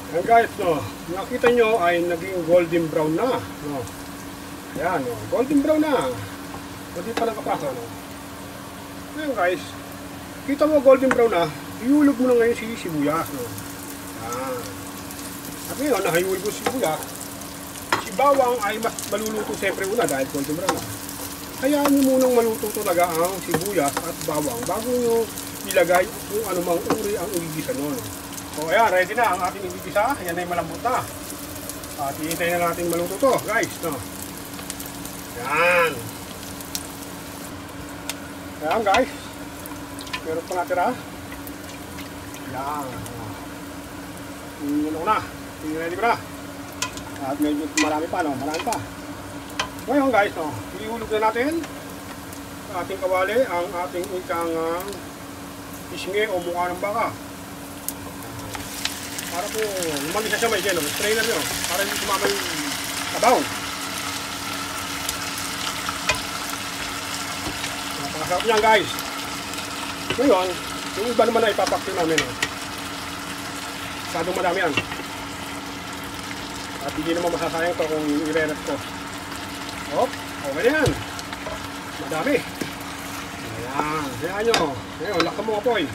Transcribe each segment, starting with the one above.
Ayan guys, no, nakita nyo ay naging golden brown na. No. Ayan, no, golden brown na. Hindi pa nakapaso. No. Ayan guys, kita mo golden brown na, ihulog mo na ngayon si sibuyas. No. Ayan. At ngayon, nakahulog ko si sibuyas. Si bawang ay mas maluluto siyempre una dahil golden brown na. Kaya nyo munang maluto talaga ang sibuyas at bawang bago nyo ilagay kung anumang uri ang igigisa nyo. No. So ayan, ready na ang ating igigisa. Ayan na yung malambot na. At iintay na natin maluto to guys. No. Ayan. Ayan guys. Meron pa natira. Ayan. Ano na. Ready ko na. At medyo marami pa. No? Marami pa. Ngayon guys, no, ihulog na natin sa ating kawali ang ating ikang pisngi o mukha ng baka. Para po lumagisa siya may gelo, strainer nyo, para hindi sumama yung sabaw. Napakasarap niyan guys. Ngayon, yung iba naman na ipapakti namin. Masyadong madami yan. At hindi naman masasayang ito kung i-re-rest ko. Hop, okay na yan. Madami. Ayan, hayaan nyo. Ngayon, lakam mo apoy.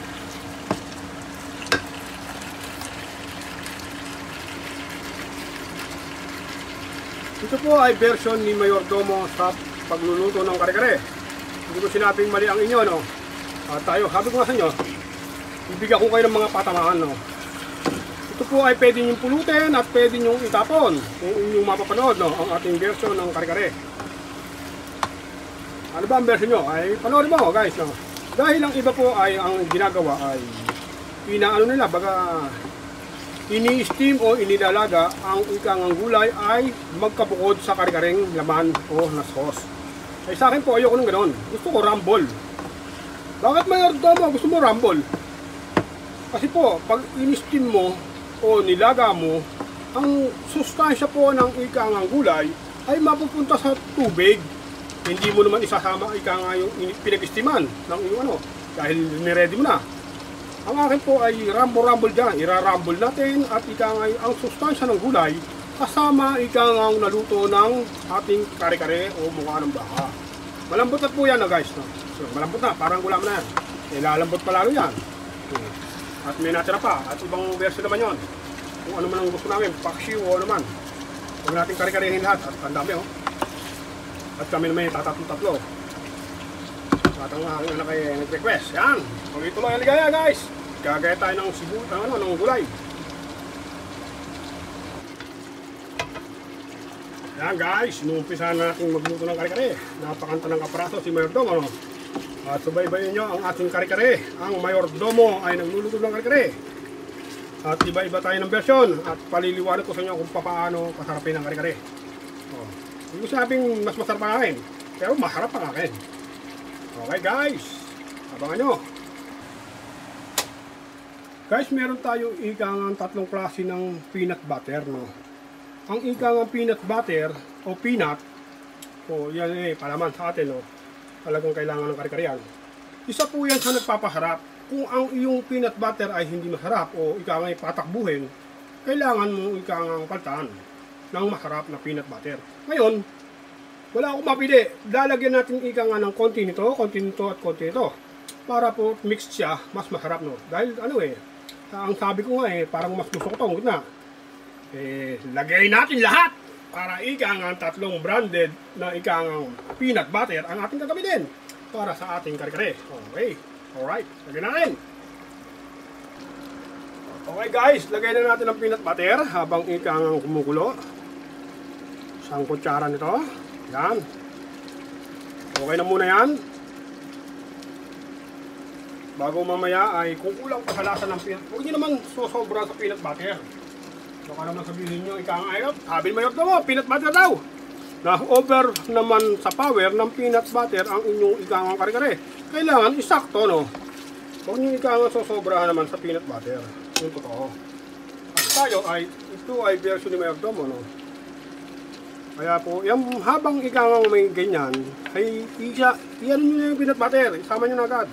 Ito po ay version ni Mayordomo sa pagluluto ng kare-kare. Hindi ko sinabing mali ang inyo, no? At tayo, sabi ko nga sa inyo, ibigyan ko kayo ng mga patamaan, no? Ito po ay pwede nyong pulutin at pwede nyong itapon kung inyong mapapanood, no? Ang ating version ng kare-kare. Ano ba ang version nyo? Ay panoorin mo, guys, no? Dahil ang iba po ay ang ginagawa ay inaano nila, baga ini-steam o inilalaga ang ikang gulay ay magkabukod sa kare-kareng laman o na sauce. Ay sa akin po ayoko nung ganoon. Gusto ko rumble. Bakit Mayordomo gusto mo rumble? Kasi po pag ini-steam mo o nilaga mo, ang sustansya po ng ikang gulay ay mapupunta sa tubig. Hindi mo naman isasama ikang yung pinag-steaman ng iyong ano dahil ni-ready mo na. Ang akin po ay rumble dyan. Ira-rumble natin at ikangay ang sustansya ng gulay kasama ikangang naluto ng ating kare-kare o mukha ng baka. Malambot na po yan, guys. No? So, malambot na, parang gula mo na yan. Lalambot pa lalo yan. At may natira pa. At ibang version naman yon. Kung ano man ang gusto namin, paksiw o ano man. Huwag natin kare-karehin lahat. At ang dami, oh. At kami naman yung tatatlo-tatlo. At ang aking anak ay nag-request. Yan. Tuloy-tuloy ang ligaya guys. Gagaya tayo ng ng gulay. Yan guys. Inuumpisahan natin magluto ng kare-kare. Napakanta ng kaparaso si Mayordomo. At subaybayin nyo ang ating kare-kare. Ang Mayordomo ay nagluluto ng kare-kare. At iba-iba tayo ng version. At paliliwanag ko sa inyo kung paano pasarapin ang kare-kare. Hindi ko sabing mas masarap ang akin. Pero masarap ang akin. Okay guys, abangan nyo. Guys, meron tayo ikang tatlong klase ng peanut butter, no? Ang ikang peanut butter o peanut, o yan palaman sa atin, no? Talagang kailangan ng kare-kare yan. Isa po yan sa nagpapasarap. Kung ang iyong peanut butter ay hindi masarap o ikang patakbuhin, kailangan mo ikang paltaan ng masarap na peanut butter. Ngayon, wala akong mapili. Lalagyan natin ika nga ng konti nito at konti nito. Para po mix siya, mas masarap, no? Dahil ano ang sabi ko nga parang mas gusto ko itong gitna. Lagay natin lahat para ika nga tatlong branded na ika nga peanut butter ang ating gagamitin para sa ating kare-kare. Okay, alright, lagyan natin. Okay guys, lagay na natin ang peanut butter habang ika nga kumukulo. Isang kutsara nito. Yan. Okay na muna yan. Bago mamaya ay kung kulang pa sa lasa ng peanut. Huwag nyo naman sosobra sa peanut butter. Baka naman sabihin nyo, ikang ayot. Sabi Mayordomo, peanut butter daw. Na-over naman sa power ng peanut butter ang inyong ikang kare-kare. Kailangan isakto, no? Huwag nyo ikang sosobrahan naman sa peanut butter. Yung totoo. At tayo ay, ito ay version ni Mayordomo, no? Kaya po, yung habang ikang may ganyan, ay iyan nyo na yung peanut butter, isama nyo na agad.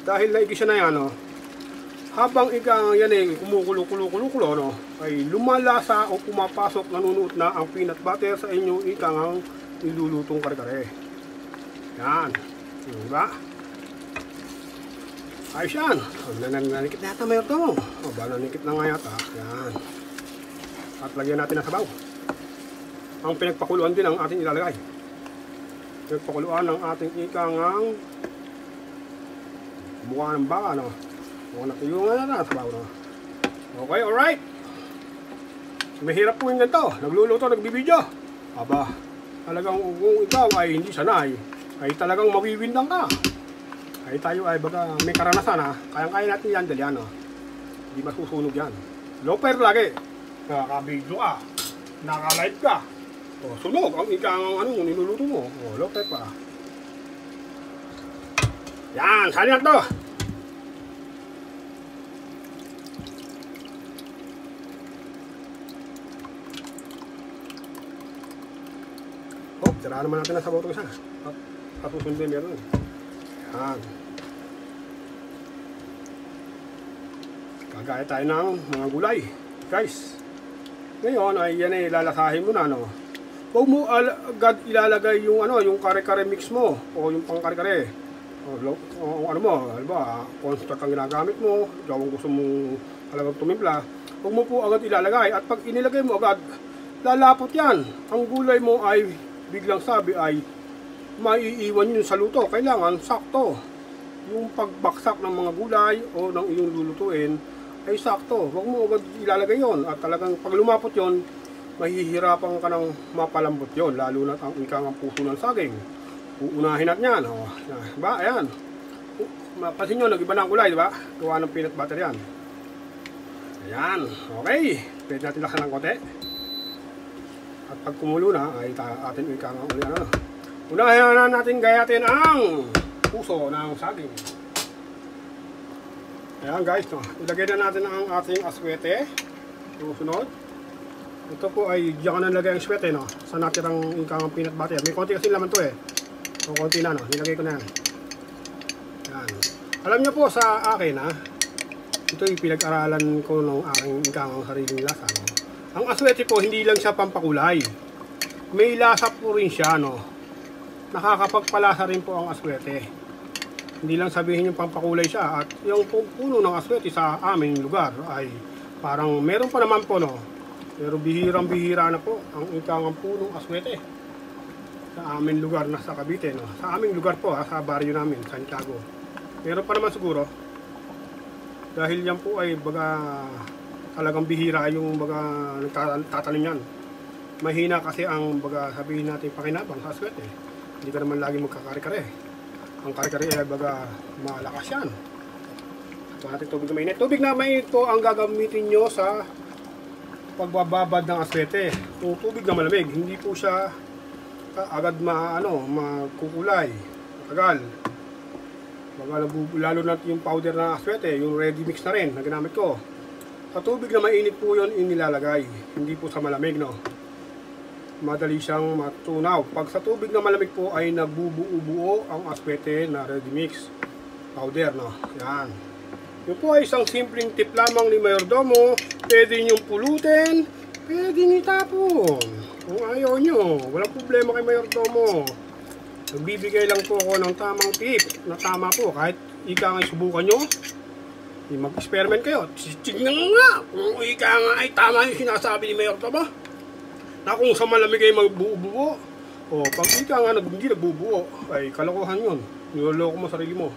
Dahil naigisa na yan, no? habang yan kumukulo, no, ay lumalasa o pumapasok, nanunuot na ang peanut butter sa inyong ikang nilulutong kare-kare. Yan. Diba? Ayos yan. Nanikit na yata mayor to. Nanikit na nga yata. Yan. At lagyan natin ng sabaw. Ang pinagpakuluan din ang ating ilalagay. Pinagpakuluan ng ating ikangang mukha ng baka, no? Mukhang natuyungan na sabaw, no? Okay, alright. Mahirap po yung ganito. Nagluluto, nagbibideo. Aba, talagang kung ikaw ay hindi sanay, ay talagang mawiwindang ka. Ay tayo ay baga may karanasan, ha. Kayang-kaya natin yan, dali yan, no? Hindi masusunog yan. Loper lagi. Nakaka-video ka. Naka-live ka. O, sunog ang ikang niluluto mo. O, loper pa. Yan, sali na to. Oh, tira naman natin ang sabaw ito isa. At kasusundin meron. Yan. Kagaya tayo ng mga gulay. Guys, ngayon ay yan ay lalasahin mo na, no? Huwag mo agad ilalagay yung yung kare-kare mix mo o yung pang kare-kare. O ano mo, halimbawa, construct ang ginagamit mo, kung gusto mong talagang tumimpla, huwag mo po agad ilalagay. At pag inilagay mo agad, lalapot yan. Ang gulay mo ay biglang sabi ay maiiwan yun sa luto. Kailangan sakto. Yung pagbaksak ng mga gulay o ng iyong lulutuin ay sakto. Huwag mo agad ilalagay yon. At talagang pag lumapot yon, mahihirapan ka ng mapalambot yon. Lalo na ang ikang puso ng saging. Uunahin natin yan. O, diba? Ayan. Mapasin nyo, nag-iba na ang kulay, diba? Gawa ng peanut butter yan. Ayan. Okay. Pwede natin laksan ng konti. At pag kumulo na, ay atin ikang uli unahin na natin gayatin ang puso ng saging. Ayan guys, no. Ilagay na natin ang ating aswete. Susunod. Ito po ay diyan ka na nilagay ang aswete, no? Sa natirang ikang peanut butter. May konti kasi laman to eh. So, konti na, no? Nilagay ko na yan. Yan. Alam nyo po sa akin, ha? Ito yung pinag-aralan ko ng aking ikang sariling lasa, no? Ang aswete po, hindi lang siya pampakulay. May lasa po rin siya, no? Nakakapagpalasa rin po ang aswete. Hindi lang sabihin yung pampakulay siya. At yung puno ng aswete sa aming lugar ay parang meron pa naman po, no? Pero bihirang-bihira na po ang ikang punong aswete. Sa aming lugar na sa Cavite, no? Sa aming lugar po, sa baryo namin, Santiago. Meron pa naman siguro. Dahil yan po ay baga talagang bihira yung baga nagtatanim yan. Mahina kasi ang baga sabihin natin pakinabang sa aswete. Hindi ka naman lagi magkakare-kare. Ang kare-kare ay baga malakas yan. Ito natin tubig na mainit. Tubig na mainit po ang gagamitin nyo sa pagbababad ng aswete. Kung tubig na malamig, hindi po siya agad makukulay, matagal. Lalo na yung powder na aswete, yung ready mix na rin na ginamit ko. Sa tubig na mainit po yun inilalagay, hindi po sa malamig, no? Madali siyang matunaw. Pag sa tubig na malamig po ay nagbubuo-buo ang aswete na ready mix powder, no? Yan. Yun po ay isang simpleng tip lamang ni Mayordomo. Pwede niyong pulutin, pwede niyong itapon. Kung ayaw nyo, walang problema kay Mayordomo. Nagbibigay lang po ako ng tamang tip na tama po. Kahit ika nga subukan nyo, mag-experiment kayo. Tignan nga kung ika nga ay tama yung sinasabi ni Mayordomo. Na kung sa malamig ay magbubuo. O pag ika nga hindi nagbubuo, ay kalokohan yun. Niloloko mo sarili mo.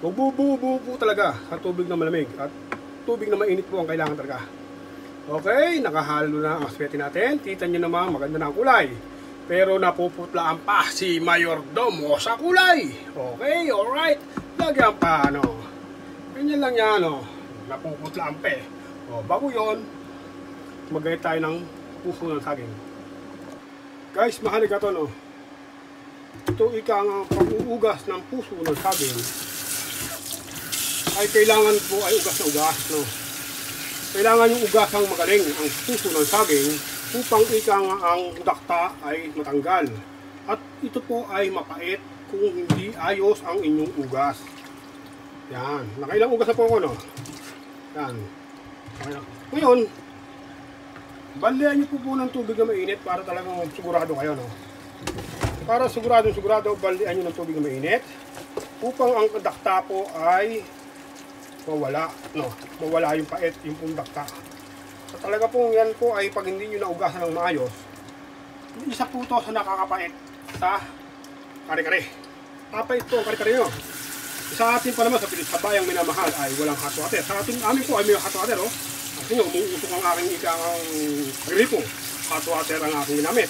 Magbubuo po talaga sa tubig na malamig. At tubig na mainit po ang kailangan talaga. Okay, nakahalo na ang aswete natin. Kita nyo naman, maganda na ang kulay. Pero napuputlaan pa si Mayordomo sa kulay. Okay, alright. Lagyan pa, ganyan lang yan, napuputlaan pa eh. O, bago yun, magayat tayo ng puso ng saging. Guys, mahalaga to, Ito ika nga pag-uugas ng puso ng saging ay kailangan po ay ugas na ugas, Kailangan yung ugasang magaling ang puso ng saging upang ika nga ang dakta ay matanggal. At ito po ay mapait kung hindi ayos ang inyong ugas. Yan. Nakailang ugas na po ako, Yan. Okay. Ngayon, bandayan niyo po ng tubig na mainit para talagang sigurado kayo, no? Para sigurado, bandayan niyo ng tubig na mainit upang ang dakta po ay mawala, no? Mawala yung pait, yung pong dakta. So, talaga po yan po ay pag hindi nyo naugasan ng maayos, isa po ito sa nakakapait sa kare-kare. Papait po ang kare-kare nyo. Sa atin pa naman, sa bayang minamahal ay walang hot water. Sa atin, amin po ay may hot water, oh. Kasi nyo, umuusok ang aking ikang gripo. Hot water ang aking ginamit.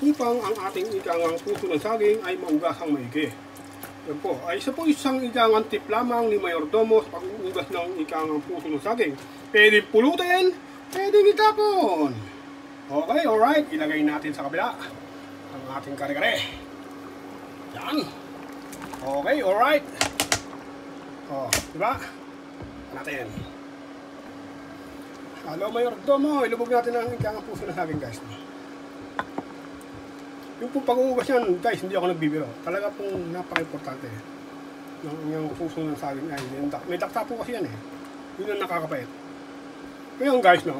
Upang ang ating ikang puso ng saging ay maugasang maigi. Yan po, ay isa po isang ikang tip lamang ni Mayordomo sa pag-uugas ng ikang puso ng saging. Pwede pulutin, pwede itapon. Okay, alright, ilagay natin sa kabila ang ating kare-kare. Yan. Okay, alright. Oh, diba? Natin. Hello, Mayordomo. Ilubog natin ang ikang puso ng saging, guys. Yung pong pag-uugas yan, guys, hindi ako nagbibiro. Talaga pong napaka-importante. Yung puso ng saging ay may dakta po kasi yan eh. Yun ang nakakapait. Ngayon, guys, no,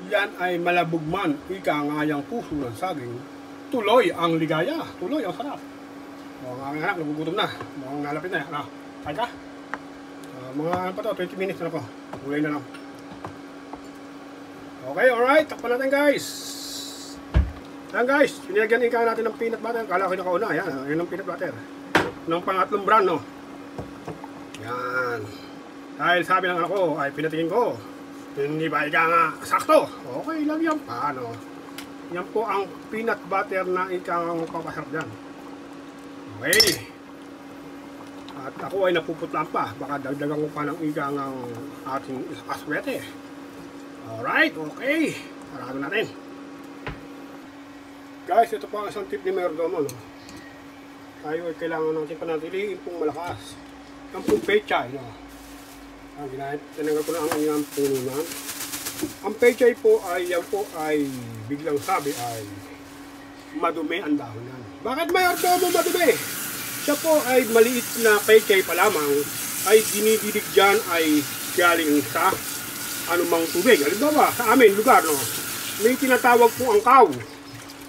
yan ay malabog man, ika nga yung puso ng saging, tuloy ang ligaya, tuloy ang sarap. O, ang aking anak, nagugutom na. Mukhang nalapit na. Ano? Kain ka? Mga ano pa to, 20 minutes na ako. Ulay na lang. Okay, alright. Takpan natin, guys. Yan, guys. Pinilagyan ika natin ng peanut butter. Kala ko nakauna. Yan, yun ang peanut butter. Ng pangatlong brand, no? Yan. Dahil sabi ng anak ko, ay pinatingin ko. Hindi ba ika nga sakto? Okay lang yan. Paano? Yan po ang peanut butter na ika nga magpapasarap dyan. Okay. At ako ay napuputlaan pa. Baka dagdagan ko pa ng igang ang ating aswete. Alright, okay. Sarado natin. Guys, ito po ang isang tip ni Mayordomo, no? Tayo ay kailangan natin panatiliin pong malakas. Ang pong pechay, no? Ang ginahit, tinanggal ko na ang inyong pununan. Ang pechay po ay, yan po ay biglang sabi ay madumi ang dahon yan. Bakit Mayordomo madumi? Siya po ay maliit na pechay pa lamang ay dinididig dyan ay galing sa anumang tubig. Halimbawa, sa amin lugar, no, may tinatawag po angkaw.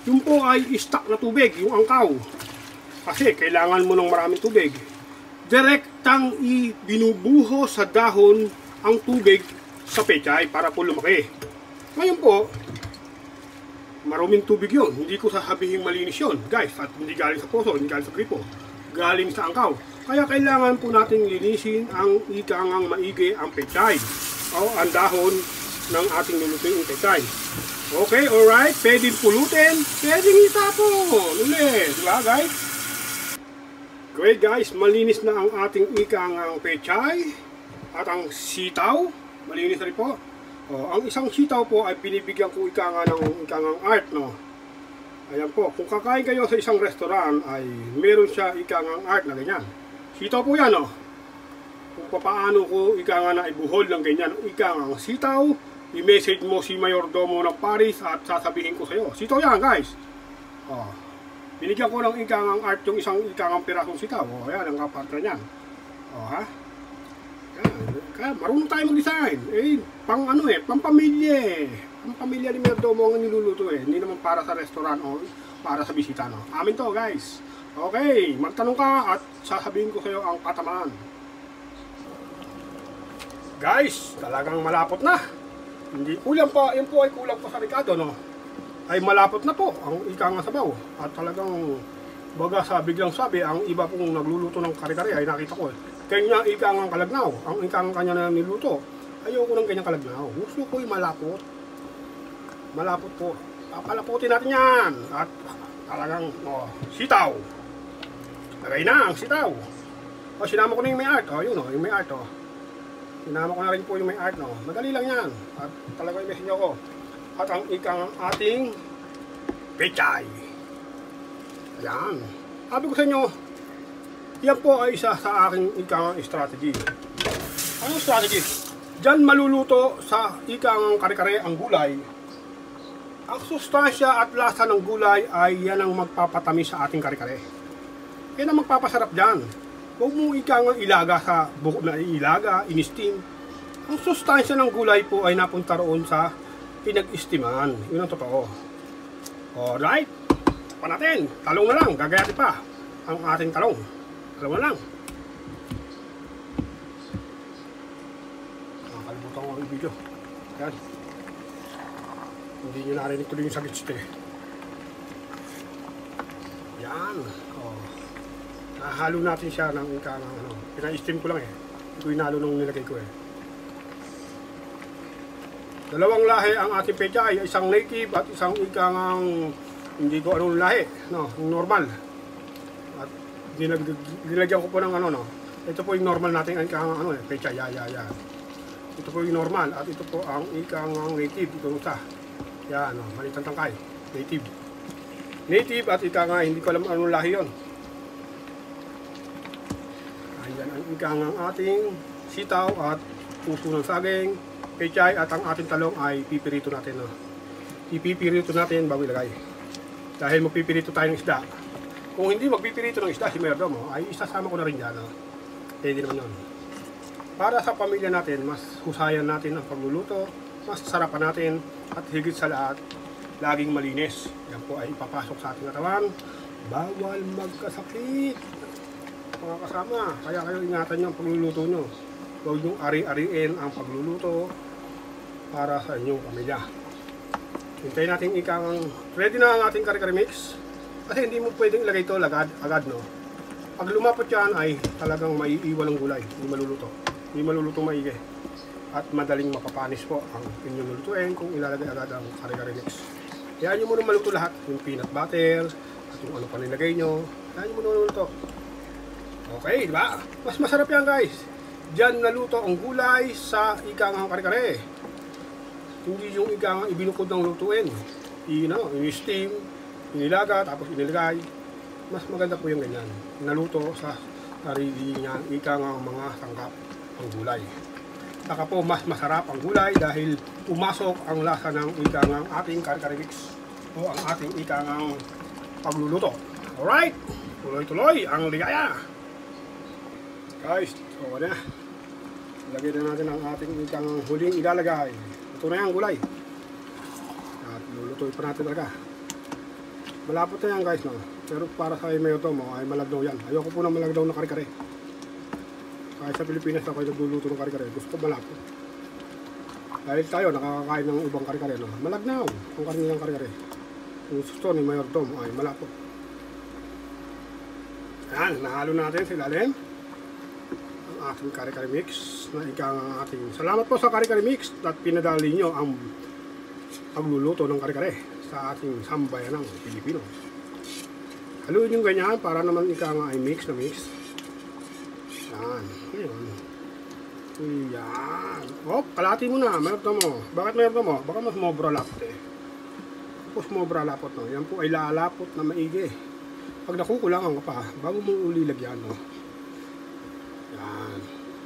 Yung po ay stock na tubig, yung angkaw. Kasi kailangan mo ng maraming tubig. Direktang ibinubuho sa dahon ang tubig sa pechay para po lumaki. Ngayon po, maruming tubig yun. Hindi ko sasabihin malinis yun, guys. At hindi galing sa poso, hindi galing sa gripo. Galing sa angkaw. Kaya kailangan po nating linisin ang ikangang maigi ang pechay. O ang dahon ng ating lulutuin pechay. Okay, alright. Pwedeng pulutin, pwedeng itapon. Ulit, diba guys? Great guys, malinis na ang ating ikangang pechay. At ang sitaw, malinis na rin po. O, ang isang sitaw po ay binibigyan ko ikangang art, no? Ayan po, kung kakain kayo sa isang restaurant ay meron siya ikangang art na ganyan. Sitaw po yan, no? Kung paano ko ikangang na ibuhol ng ganyan, ikangang sitaw, i-message mo si Mayordomo ng Paris at sasabihin ko sa iyo. Sitaw yan, guys. O, binigyan ko ng ikangang art yung isang ikangang pirasong sitaw. O, ayan, ang kapatid niyan. O, ha? Kaya marunong tayo mag-design. Eh, pang ano eh, pang pamilya. Ang pamilya ni Mayordomo ang niluluto eh. Hindi naman para sa restaurant o para sa bisita, no? Amin to, guys. Okay, magtanong ka at sasabihin ko sa iyo ang katamaan. Guys, talagang malapot na. Hindi kulang pa, yun po ay kulang pa sa Ricardo, no? Ay malapot na po ang ikangang sabaw. At talagang baga sa biglang sabi, ang iba pong nagluluto ng kare-kare ay nakita ko eh. Kanya ikangang kalagnaw, ang ikangang kanya na niluto. Ayoko ng ganyang kalagnaw. Gusto ko yung malapot. Malapot po. Papalaputin natin yan. At talagang, oh, sitaw. Lagay na ang sitaw. O, sinama ko na yung may art. O, yun o, yung may art o. Sinama ko na rin po yung may art, no. Madali lang yan. At talagang i-message nyo ko. At ang ikang ating pechay. Ayan. Sabi ko sa inyo, yan po ay isa sa aking ikang strategy. Anong strategy? Diyan maluluto sa ikang kare-kare ang gulay. Ang sustansya at lasa ng gulay ay yan ang magpapatamis sa ating kare-kare. Yan ang magpapasarap dyan. Huwag mo ikang ilaga sa buko na ilaga, in-steam. Ang sustansya ng gulay po ay napunta roon sa pinag-istiman. Yun ang totoo. Alright. Pa natin. Talong na lang. Gagayatin pa ang ating talong. Talong na lang. Nakakalimutan ko ang video. Yan. Hindi nyo narinig tuloy yung sagit-site. Yan. Nahalo natin siya ng pina-steam ko lang eh. Hindi ko inalo nung nilagay ko eh. Dalawang lahi ang ating pechay, isang native at isang ikang hindi ko anong lahi, no, normal. At nilagyan ko po ng ito po yung normal natin ang ikang pechay, yan. Ito po yung normal at ito po ang ikang native, ito isa. Yan, malitang tangkay, native. Native at ikang hindi ko alam anong lahi yon. Ayan ang ikang ating sitaw at puso ng saging. Pechay at ang ating talong ay pipirito natin. Ipipirito natin bago ilagay. Dahil magpipirito tayo ng isda. Kung hindi magpipirito ng isda si Mayordomo, ay isasama ko na rin yan. Pwede naman yun. Para sa pamilya natin, mas husayan natin ang pagluluto, mas sarapan natin, at higit sa lahat, laging malinis. Yan po ay ipapasok sa ating katawan. Bawal magkasakit. Mga kasama, kaya kayo ingatan nyo ang pagluluto nyo. Huwag nyo ari-ariin ang pagluluto para sa inyong pamilya. Hintayin natin ready na ang ating kare-kare mix. Kasi hindi mo pwedeng ilagay ito agad, no? Pag lumapot yan ay talagang maiiwan ng gulay. Hindi maluluto. Hindi maluluto maigi. At madaling mapapanis po ang inyong lulutuin kung ilalagay agad ang kare-kare mix. Kaya nyo muna maluto lahat. Yung peanut butter at yung ano pa nilagay nyo. Kaya nyo muna maluto. Okay, diba? Mas masarap yan, guys. Diyan naluto ang gulay sa ikang kare-kare. Hindi yung ikang ibinukod ng lutuin. I-steam, inilaga, tapos inilagay. Mas maganda po yung ganyan. Naluto sa sarili niya ikang mga sangkap ang gulay. Saka po mas masarap ang gulay dahil pumasok ang lasa ng ikang ating kare-kare mix o ang ating ikang pagluluto. Alright, tuloy-tuloy ang ligaya. Guys, okay na. Lagay na natin ang ating ikang huling ilalagay. Ito na yung gulay. At lulutuin pa natin talaga. Malapot na yan, guys, no? Pero para sa Mayordomo ay malagdaw yan. Ayoko po na malagdaw na kare-kare. Kahit sa Pilipinas ako ay nagluluto ng kare-kare. Gusto ko malapot. Dahil tayo nakakakain ng ibang kare-kare, no? Malagnaw ang kanilang kare-kare. Kung gusto ni Mayordomo ay malapot. Ayan, nahalo natin sa ilalim ang ating kare-kare mix na ikang ating salamat po sa kare-kare mix at pinadali nyo ang pagluluto ng kare-kare sa ating sambayan ng Pilipino. Haluin yung ganyan para naman ikang ay mix na mix. Yan, ayun. Yan. Kalati mo na, Mayordomo. Bakit Mayordomo? Baka mas mobra lapot eh. Tapos mobra lapot, no? Yan po ay lalapot na maigi. Pag nakukulangan ka pa, bago mo uli lagyan, no? Yan.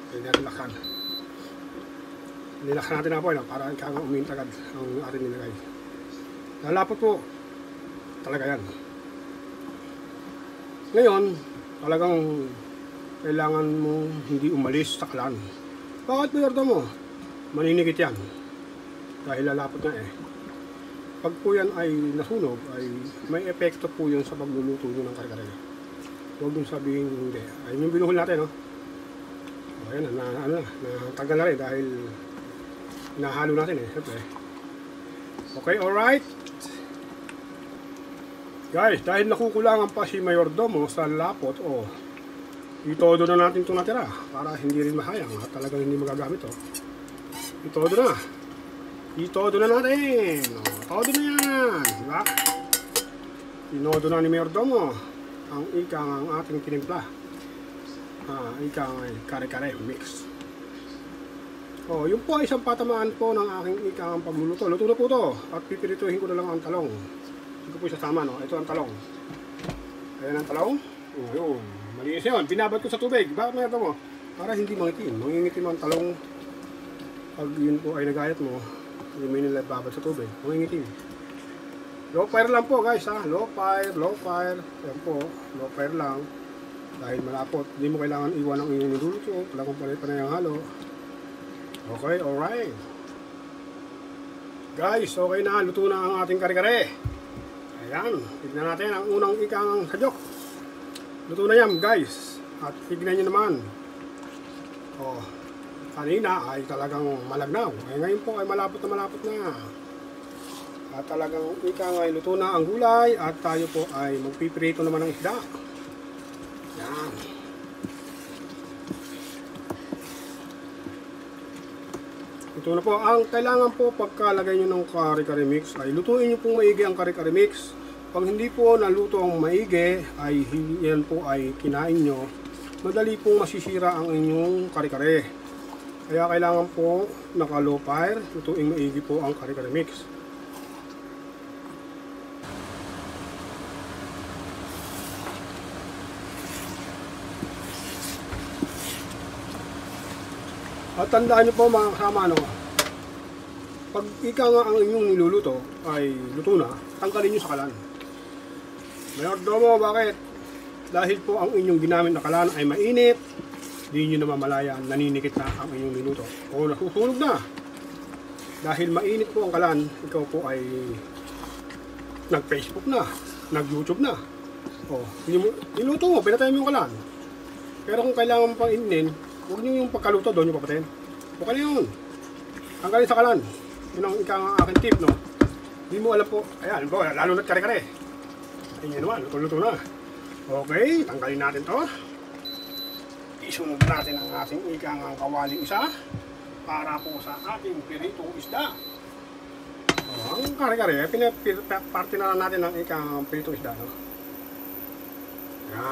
Pwede natin laksan. Nilaksan natin na po, no? Para ikaw nga uminit agad ang ating nilagay. Lalapot po. Talaga yan. Ngayon, talagang kailangan mo hindi umalis sa kalan. Bakit Mayordomo? Maninigit yan. Dahil lalapot na eh. Pag po yan ay nasunog, ay may epekto po yun sa pagluluto nyo ng kare-kare. Huwag nyo sabihin hindi. Ayun yung binuhol natin, no? O, ayan, natanggal na rin dahil nahalo natin eh. Siyempre. Okay, alright. Guys, dahil nakukulangan pa si Mayordomo sa lapot, itodo na natin itong natira para hindi rin masayang at talagang hindi magagamit. Itodo na. Itodo na natin. Todo na yan. Diba? Inodo na ni Mayordomo ang ikang ating tinimpla. Ikang kare-kare mix. Yun po ay isang patamaan po ng aking ikang pagluluto. Luto na po ito. At pipirituhin ko na lang ang talong. Hindi ko po isasama, no? Ito ang talong. Ayan ang talong. Yun. Malinis yun. Binabad ko sa tubig. Bakit Mayordomo? Para hindi mangitim. Mangingitim ang talong. Pag yun po ay nagayat mo, hindi mo nila babad sa tubig. Mangingitim. Low fire lang po guys, ha. Low fire. Yan po. Low fire lang. Dahil malapot, hindi mo kailangan iwan ang iyong niluluto. Talagang panay-panay ang halo. Okay, alright. Guys, okay na. Luto na ang ating kare-kare. Ayan, tignan natin ang unang ikang sadyok. Luto na yan, guys. At tignan nyo naman. Oh, kanina ay talagang malagnaw. Ay ngayon po ay malapot na. At talagang ikang ay luto na ang gulay. At tayo po ay magpiprito naman ng isda. Yan. Ito na po. Ang kailangan po pagkalagay nyo ng kare-kare mix ay lutuin nyo pong maigi ang kare-kare mix. Pag hindi po naluto ang maigi ay yan po ay kinain nyo, madali pong masisira ang inyong kare-kare. Kaya kailangan po naka low fire, lutuin maigi po ang kare-kare mix. At tandaan nyo po mga kasama, pag ika nga ang inyong niluluto ay luto na, tanggalin nyo sa kalan. Mayordomo, bakit? Dahil po ang inyong ginamit na kalan ay mainit, di nyo namamalayan, naninikit na ang inyong niluto. O nasusunog na. Dahil mainit po ang kalan, ikaw po ay nag-Facebook na, nag-YouTube na. O, niluto mo, pinatay mo yung kalan. Pero kung kailangan mo pang ininin, huwag nyo yung pagkaluto, doon yung papatayin. Okay na yun. Tanggalin sa kalan. Yun ang ikang aking tip, no? Hindi mo alam po, ayan, lalo na't kare-kare. Ayun naman, luto na. Okay, tanggalin natin to. Isunod natin ang ating ikang kawaling isa para po sa ating piritong isda. Ang kare-kare, parte na natin ang ikang piritong isda, no? Yan.